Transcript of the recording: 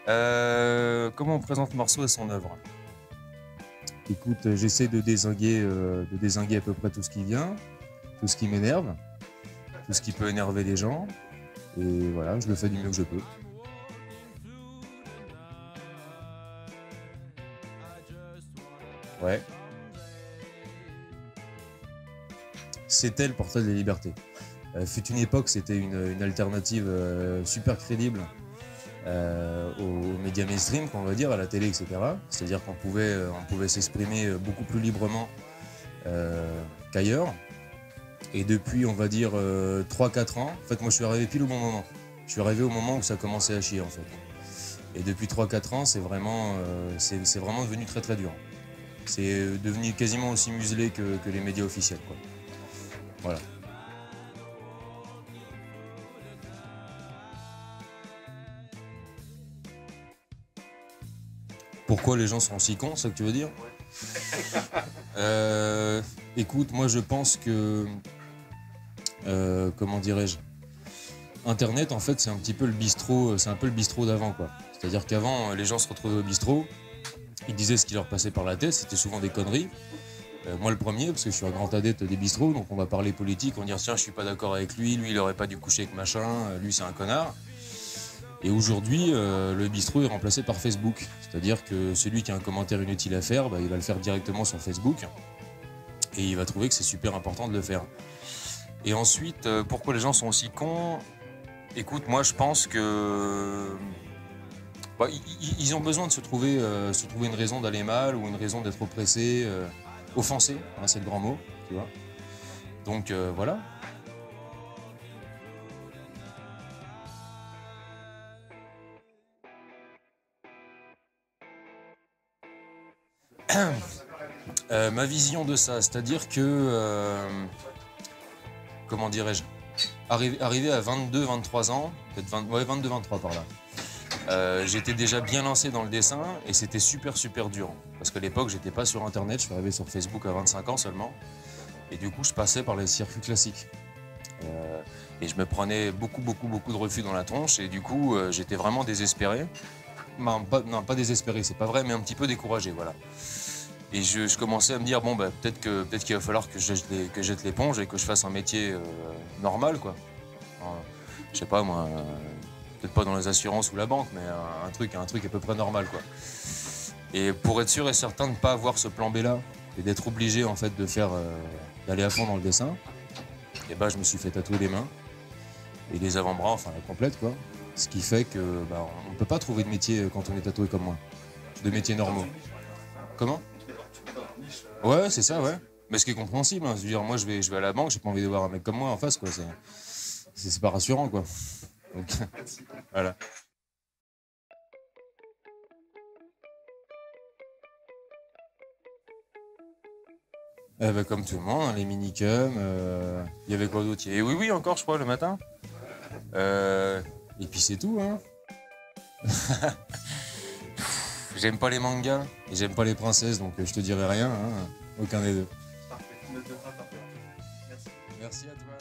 Comment on présente Marceau et son œuvre? Écoute, j'essaie de dézinguer à peu près tout ce qui vient, tout ce qui m'énerve, tout ce qui peut énerver les gens. Et voilà, je le fais du mieux que je peux. Ouais. C'était le portrait de la liberté. Fut une époque, c'était une alternative super crédible aux médias mainstream, qu'on va dire, à la télé, etc. C'est-à-dire qu'on pouvait s'exprimer beaucoup plus librement qu'ailleurs. Et depuis, on va dire, 3-4 ans, en fait, moi, je suis arrivé pile au bon moment. Je suis arrivé au moment où ça commençait à chier, en fait. Et depuis 3-4 ans, c'est vraiment devenu très, très dur. C'est devenu quasiment aussi muselé que les médias officiels, quoi. Voilà. Pourquoi les gens sont si cons, c'est ça que tu veux dire? Écoute, moi je pense que, comment dirais-je, Internet en fait c'est un petit peu le bistrot, c'est un peu le bistrot d'avant quoi. C'est-à-dire qu'avant les gens se retrouvaient au bistrot, ils disaient ce qui leur passait par la tête, c'était souvent des conneries. Moi le premier, parce que je suis un grand adepte des bistrots, donc on va parler politique, on va dire tiens je suis pas d'accord avec lui il aurait pas dû coucher avec machin, lui c'est un connard. Et aujourd'hui, le bistrot est remplacé par Facebook. C'est-à-dire que celui qui a un commentaire inutile à faire, il va le faire directement sur Facebook. Et il va trouver que c'est super important de le faire. Et ensuite, pourquoi les gens sont aussi cons? Écoute, moi je pense que ils ont besoin de se trouver une raison d'aller mal ou une raison d'être oppressés, offensés, hein, c'est le grand mot, tu vois. Donc voilà. Ma vision de ça, c'est-à-dire que, comment dirais-je, arrivé à 22-23 ans, peut-être 22-23 par là, j'étais déjà bien lancé dans le dessin et c'était super dur. Parce qu'à l'époque, j'étais pas sur Internet, je suis arrivé sur Facebook à 25 ans seulement. Et du coup, je passais par les circuits classiques. Et je me prenais beaucoup de refus dans la tronche et du coup, j'étais vraiment désespéré. Non, pas désespéré, c'est pas vrai, mais un petit peu découragé, voilà. Et je commençais à me dire, bon, peut-être qu'il va falloir que je jette l'éponge et que je fasse un métier normal, quoi. Je sais pas, moi, peut-être pas dans les assurances ou la banque, mais un truc à peu près normal, quoi. Et pour être sûr et certain de ne pas avoir ce plan B-là et d'être obligé, en fait, d'aller à fond dans le dessin, et je me suis fait tatouer les mains et les avant-bras, enfin, la complète, quoi. Ce qui fait que, on ne peut pas trouver de métier quand on est tatoué comme moi. De métiers normaux. Comment? Ouais, c'est ça, ouais. Mais ce qui est compréhensible, hein. Je veux dire, moi, je vais à la banque, j'ai pas envie de voir un mec comme moi en face, quoi. C'est pas rassurant, quoi. Donc, voilà. Comme tout le monde, hein, les minicums, il y avait quoi d'autre? Et oui, encore, je crois, le matin. Et puis c'est tout, hein. J'aime pas les mangas et j'aime pas les princesses, donc je te dirai rien, hein. Aucun des deux. Parfait. Note de fin, parfait. Merci. Merci à toi.